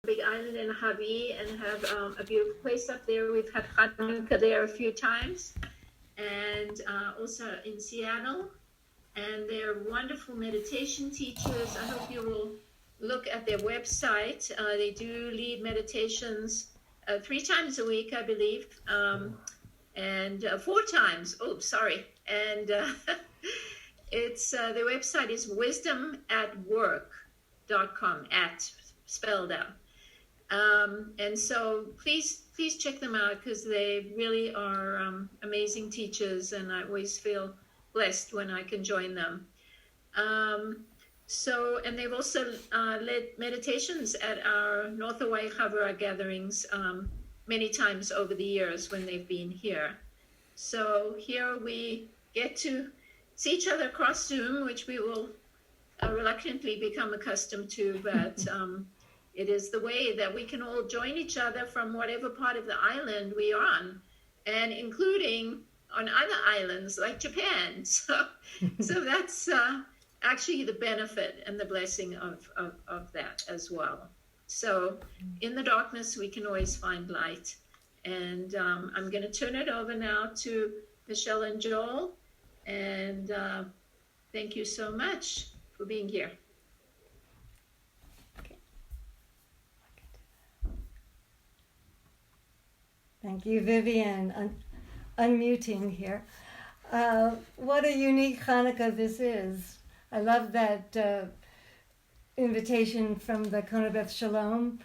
big island in Hawaii and have a beautiful place up there. We've had Chanukah there a few times, and also in Seattle. And they're wonderful meditation teachers. I hope you will look at their website. They do lead meditations 3 times a week, I believe, and 4 times. Oh, sorry. And it's their website is wisdomatwork.com, at spelled out. And so please check them out, because they really are amazing teachers, and I always feel blessed when I can join them. And they've also led meditations at our North Hawaii Chavurah gatherings many times over the years when they've been here. So here we get to see each other across Zoom, which we will reluctantly become accustomed to, but it is the way that we can all join each other from whatever part of the island we are on, and including on other islands like Japan. So that's actually the benefit and the blessing of that as well. So in the darkness, we can always find light. And I'm going to turn it over now to Michelle and Joel. And thank you so much for being here. Thank you, Vivian. Unmuting here. What a unique Hanukkah this is. I love that invitation from the Kona Beth Shalom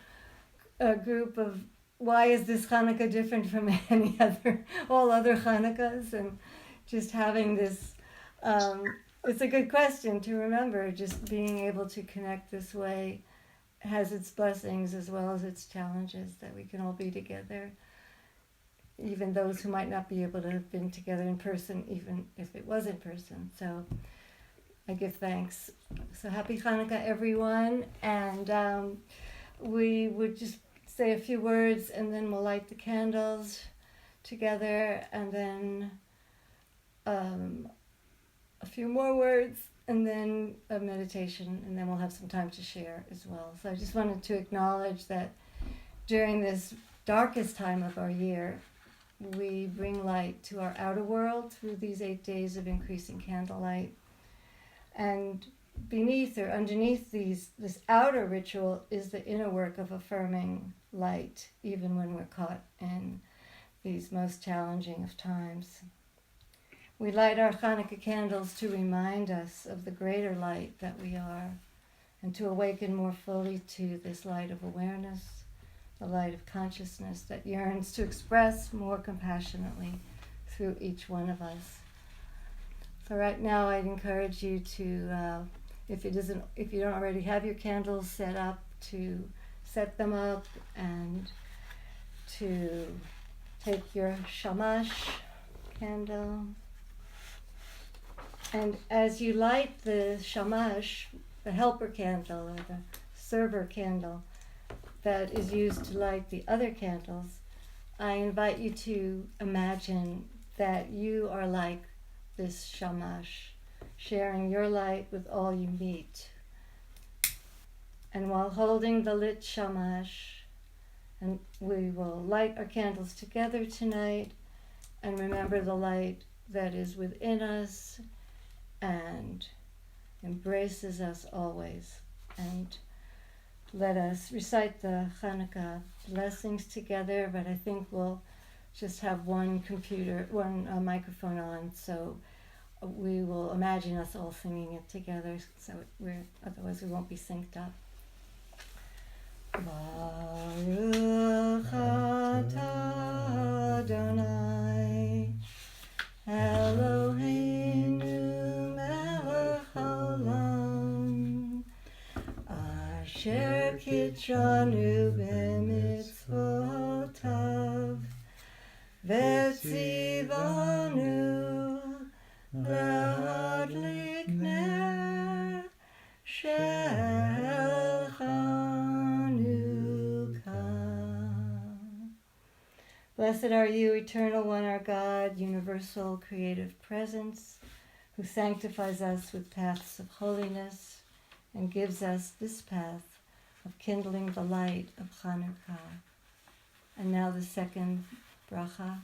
group of why is this Hanukkah different from all other Hanukkahs, and just having this, it's a good question to remember. Just being able to connect this way has its blessings as well as its challenges, that we can all be together. Even those who might not be able to have been together in person, even if it was in person. So I give thanks. So happy Hanukkah, everyone. And we would just say a few words, and then we'll light the candles together, and then a few more words, and then a meditation, and then we'll have some time to share as well. So I just wanted to acknowledge that during this darkest time of our year, we bring light to our outer world through these 8 days of increasing candlelight. And beneath or underneath this outer ritual is the inner work of affirming light, even when we're caught in these most challenging of times. We light our Hanukkah candles to remind us of the greater light that we are, and to awaken more fully to this light of awareness, the light of consciousness that yearns to express more compassionately through each one of us. So right now I'd encourage you to, if you don't already have your candles set up, to set them up, and to take your shamash candle. And as you light the shamash, the helper candle or the server candle that is used to light the other candles, I invite you to imagine that you are like this shamash, sharing your light with all you meet. And while holding the lit shamash, and we will light our candles together tonight, and remember the light that is within us and embraces us always. And let us recite the Chanukah blessings together, but I think we'll just have one microphone on, so we will imagine us all singing it together, so otherwise we won't be synced up. Baruch atah Adonai Eloheinu melech haolam asher kitshanu b'mitzvotav v'tzivanu le'adlik ner shel Chanukah. Blessed are you, Eternal One, our God, universal creative presence, who sanctifies us with paths of holiness and gives us this path of kindling the light of Chanukah. And now the second bracha.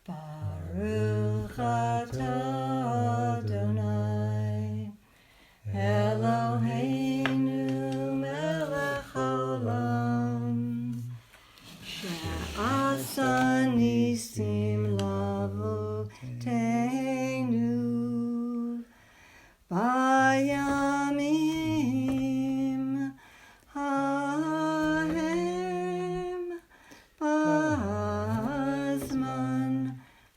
Baruch atah Adonai Eloheinu melech haolam she'asa nisim lavotenu bayamim hahem bazman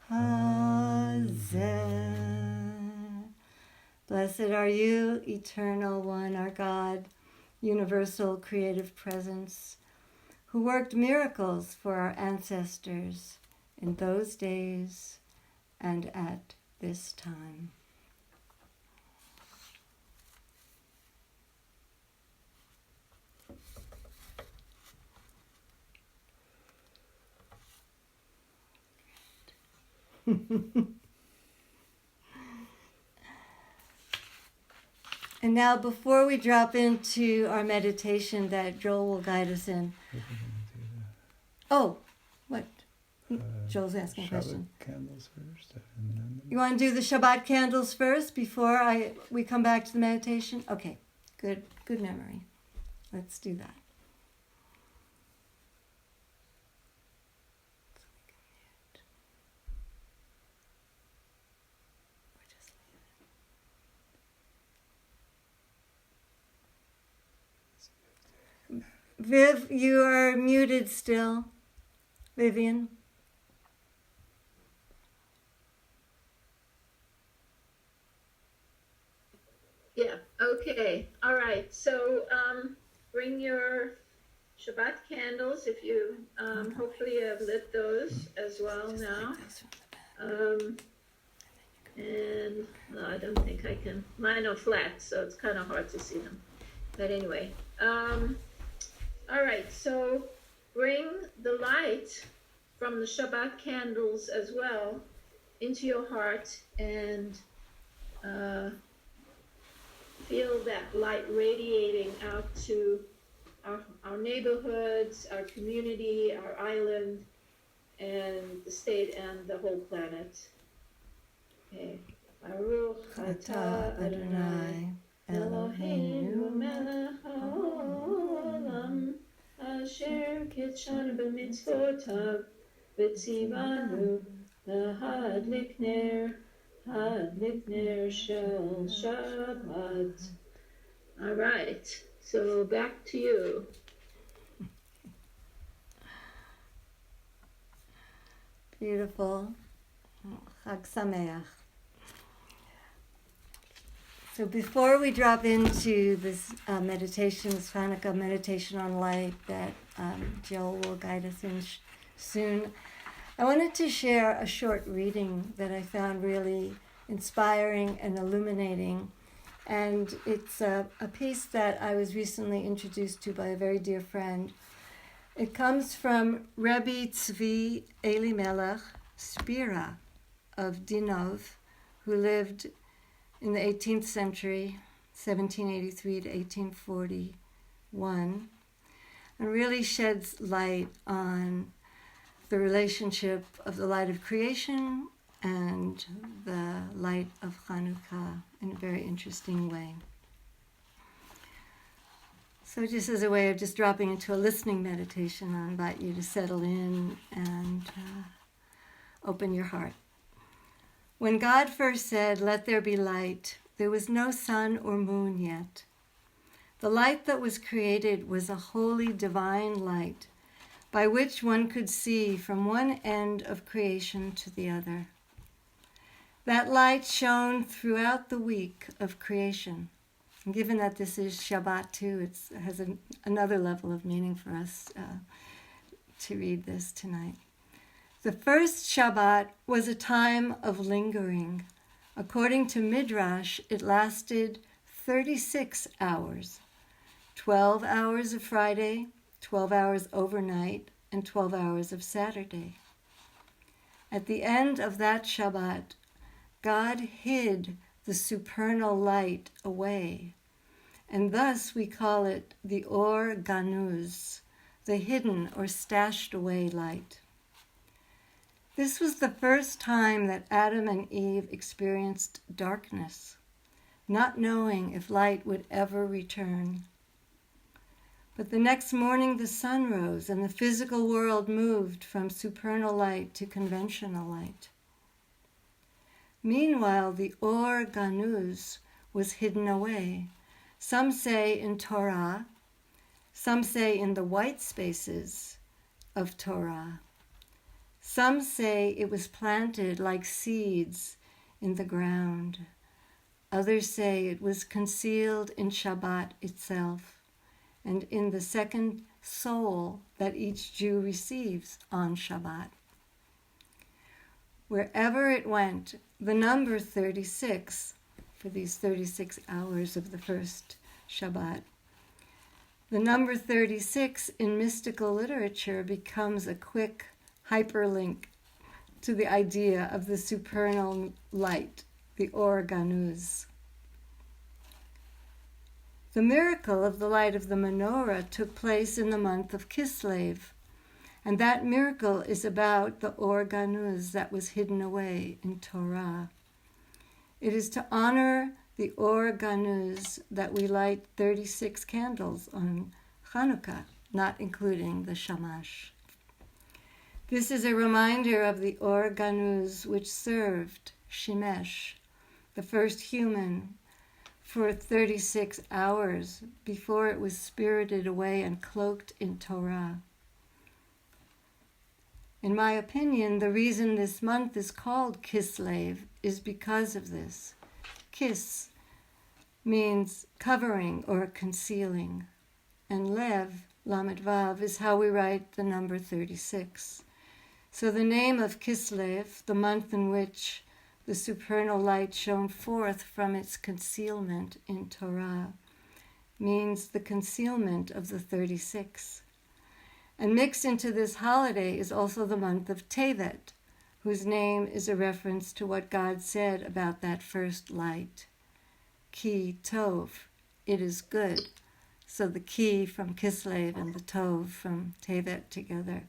hazeh. Blessed are you, Eternal One, our God, universal creative presence, who worked miracles for our ancestors in those days and at this time. And now, before we drop into our meditation that Joel will guide us in. Oh, what? Joel's asking a question. Shabbat candles first. And then You want to do the Shabbat candles first before we come back to the meditation? Okay, good memory. Let's do that. Viv, you are muted still. Vivian. Yeah, okay. All right. So bring your Shabbat candles if you hopefully have lit those as well now. And no, I don't think I can. Mine are flat, so it's kind of hard to see them. But anyway, all right. So bring the light from the Shabbat candles as well into your heart and feel that light radiating out to our neighborhoods, our community, our island, and the state and the whole planet. Okay. Baruch atah Adonai Eloheinu melech haolam asher kitshanu b'mitzvotav v'tzivanu lahadlik ner shel Shabbat. All right, so back to you. Beautiful. Chag Sameach. So before we drop into this meditation, this Chanukah meditation on light that Joel will guide us in soon, I wanted to share a short reading that I found really inspiring and illuminating. And it's a piece that I was recently introduced to by a very dear friend. It comes from Rebbe Tzvi Elimelech Spira of Dinov, who lived in the 18th century, 1783 to 1841, and really sheds light on the relationship of the light of creation and the light of Chanukah in a very interesting way. So just as a way of just dropping into a listening meditation, I invite you to settle in and open your heart. When God first said, "Let there be light," there was no sun or moon yet. The light that was created was a holy divine light by which one could see from one end of creation to the other. That light shone throughout the week of creation. And given that this is Shabbat too, it has another level of meaning for us to read this tonight. The first Shabbat was a time of lingering. According to Midrash, it lasted 36 hours. 12 hours of Friday, 12 hours overnight, and 12 hours of Saturday. At the end of that Shabbat, God hid the supernal light away, and thus we call it the Or Ganuz, the hidden or stashed away light. This was the first time that Adam and Eve experienced darkness, not knowing if light would ever return. But the next morning the sun rose and the physical world moved from supernal light to conventional light. Meanwhile, the Or Ganuz was hidden away. Some say in Torah, some say in the white spaces of Torah. Some say it was planted like seeds in the ground. Others say it was concealed in Shabbat itself and in the second soul that each Jew receives on Shabbat. Wherever it went, the number 36, for these 36 hours of the first Shabbat, the number 36 in mystical literature becomes a quick hyperlink to the idea of the supernal light, the Or Ganuz. The miracle of the light of the menorah took place in the month of Kislev, and that miracle is about the Or Ganuz that was hidden away in Torah. It is to honor the Or Ganuz that we light 36 candles on Chanukah, not including the shamash. This is a reminder of the Or Ganuz which served Shemesh, the first human, for 36 hours before it was spirited away and cloaked in Torah. In my opinion, the reason this month is called Kislev is because of this. Kis means covering or concealing, and Lev, Lamed Vav, is how we write the number 36. So the name of Kislev, the month in which the supernal light shone forth from its concealment in Torah, means the concealment of the 36. And mixed into this holiday is also the month of Tevet, whose name is a reference to what God said about that first light. Ki Tov, it is good. So the Ki from Kislev and the Tov from Tevet together,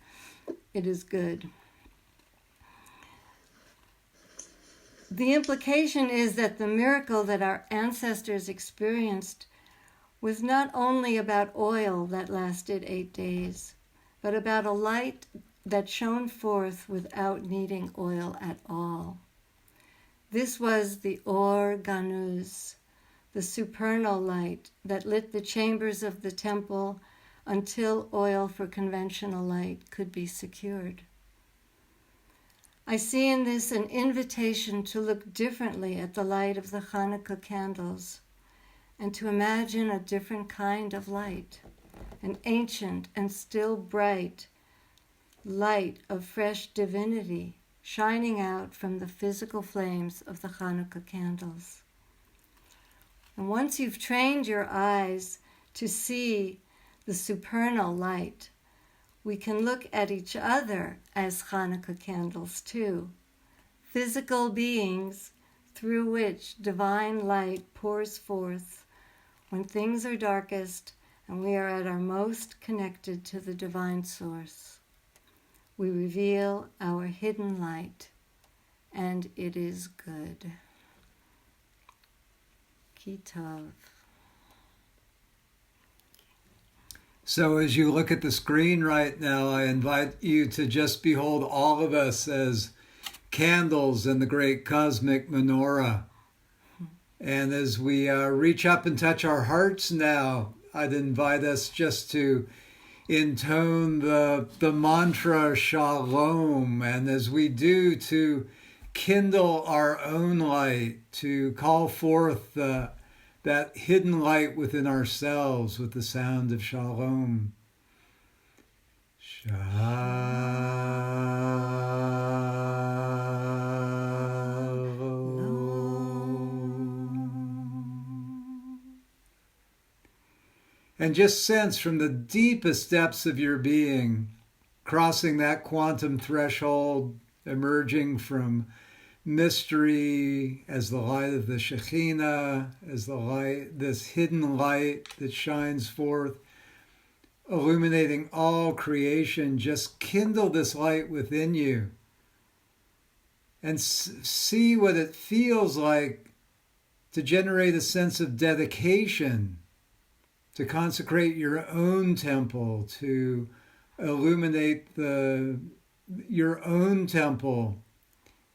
it is good. The implication is that the miracle that our ancestors experienced was not only about oil that lasted 8 days, but about a light that shone forth without needing oil at all. This was the Or Ganuz, the supernal light that lit the chambers of the temple until oil for conventional light could be secured. I see in this an invitation to look differently at the light of the Chanukah candles and to imagine a different kind of light, an ancient and still bright light of fresh divinity shining out from the physical flames of the Chanukah candles. And once you've trained your eyes to see the supernal light, we can look at each other as Chanukah candles too, physical beings through which divine light pours forth when things are darkest and we are at our most connected to the divine source. We reveal our hidden light, and it is good. Ki Tov. So as you look at the screen right now, I invite you to just behold all of us as candles in the great cosmic menorah. And as we reach up and touch our hearts now, I'd invite us just to intone the mantra Shalom. And as we do, to kindle our own light, to call forth that hidden light within ourselves with the sound of Shalom. Shalom. And just sense from the deepest depths of your being, crossing that quantum threshold, emerging from mystery, as the light of the Shekhinah, as the light, this hidden light that shines forth, illuminating all creation. Just kindle this light within you and see what it feels like to generate a sense of dedication, to consecrate your own temple, to illuminate your own temple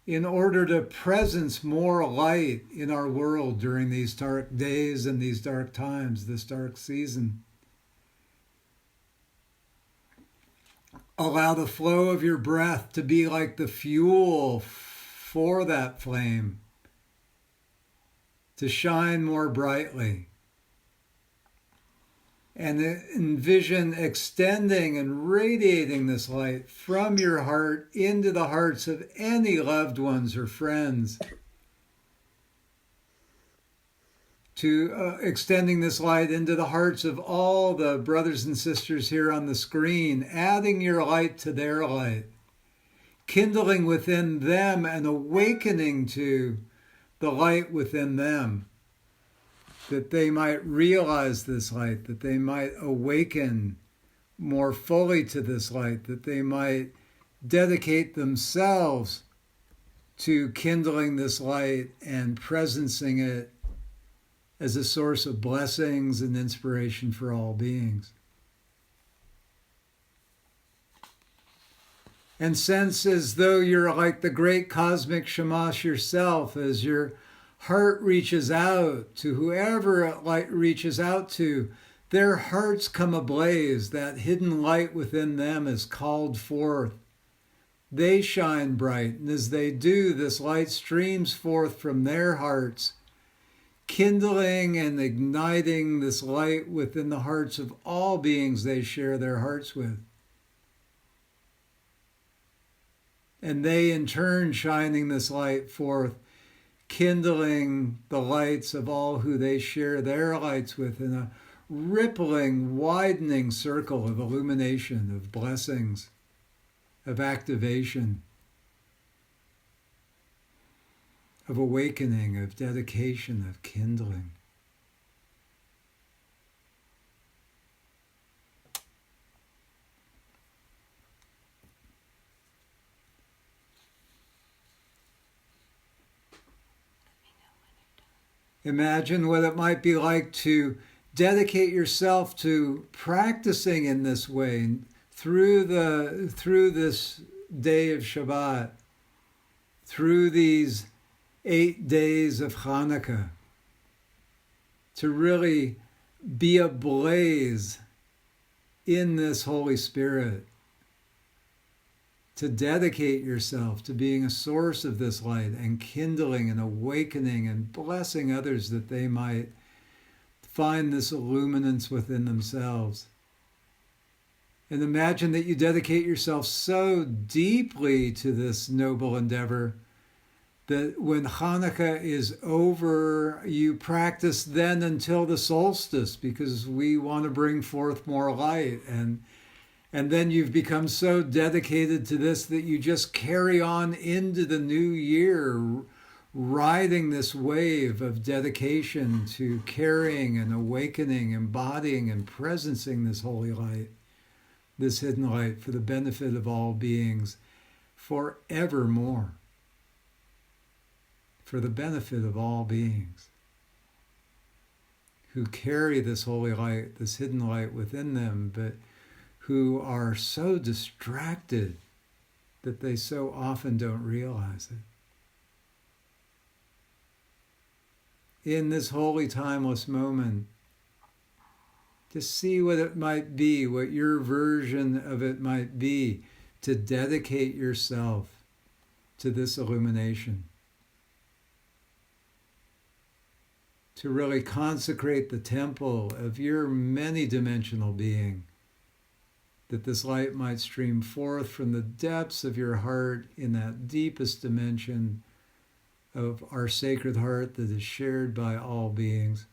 in order to presence more light in our world during these dark days and these dark times, this dark season. Allow the flow of your breath to be like the fuel for that flame to shine more brightly. And envision extending and radiating this light from your heart into the hearts of any loved ones or friends. To extending this light into the hearts of all the brothers and sisters here on the screen, adding your light to their light, kindling within them and awakening to the light within them, that they might realize this light, that they might awaken more fully to this light, that they might dedicate themselves to kindling this light and presencing it as a source of blessings and inspiration for all beings. And sense as though you're like the great cosmic Shamash yourself, as your heart reaches out to whoever it light reaches out to, their hearts come ablaze. That hidden light within them is called forth. They shine bright, and as they do, this light streams forth from their hearts, kindling and igniting this light within the hearts of all beings they share their hearts with. And they in turn shining this light forth, kindling the lights of all who they share their lights with in a rippling, widening circle of illumination, of blessings, of activation, of awakening, of dedication, of kindling. Imagine what it might be like to dedicate yourself to practicing in this way through this day of Shabbat, through these 8 days of Chanukah, to really be ablaze in this Holy Spirit, to dedicate yourself to being a source of this light and kindling and awakening and blessing others that they might find this illuminance within themselves. And imagine that you dedicate yourself so deeply to this noble endeavor that when Chanukah is over, you practice then until the solstice, because we want to bring forth more light. And then you've become so dedicated to this that you just carry on into the new year, riding this wave of dedication to carrying and awakening, embodying and presencing this holy light, this hidden light for the benefit of all beings forevermore, for the benefit of all beings who carry this holy light, this hidden light within them, but who are so distracted that they so often don't realize it. In this holy, timeless moment, to see what it might be, what your version of it might be, to dedicate yourself to this illumination, to really consecrate the temple of your many-dimensional being, that this light might stream forth from the depths of your heart in that deepest dimension of our sacred heart that is shared by all beings.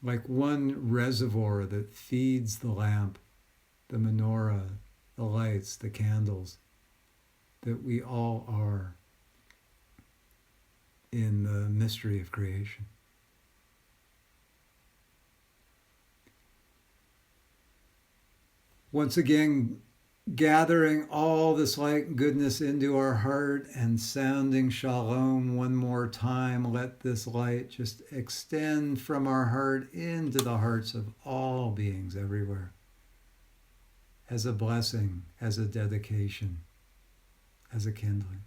Like one reservoir that feeds the lamp, the menorah, the lights, the candles. that we all are in the mystery of creation. Once again, gathering all this light and goodness into our heart and sounding shalom one more time. Let this light just extend from our heart into the hearts of all beings everywhere, as a blessing, as a dedication, as a kindling.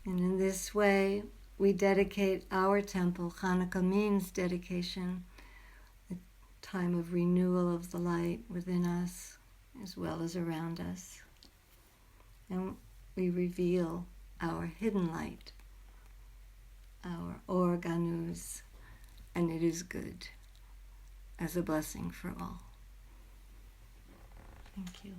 And in this way, we dedicate our temple. Chanukah means dedication, a time of renewal of the light within us as well as around us. And we reveal our hidden light, our organus, and it is good, as a blessing for all. Thank you.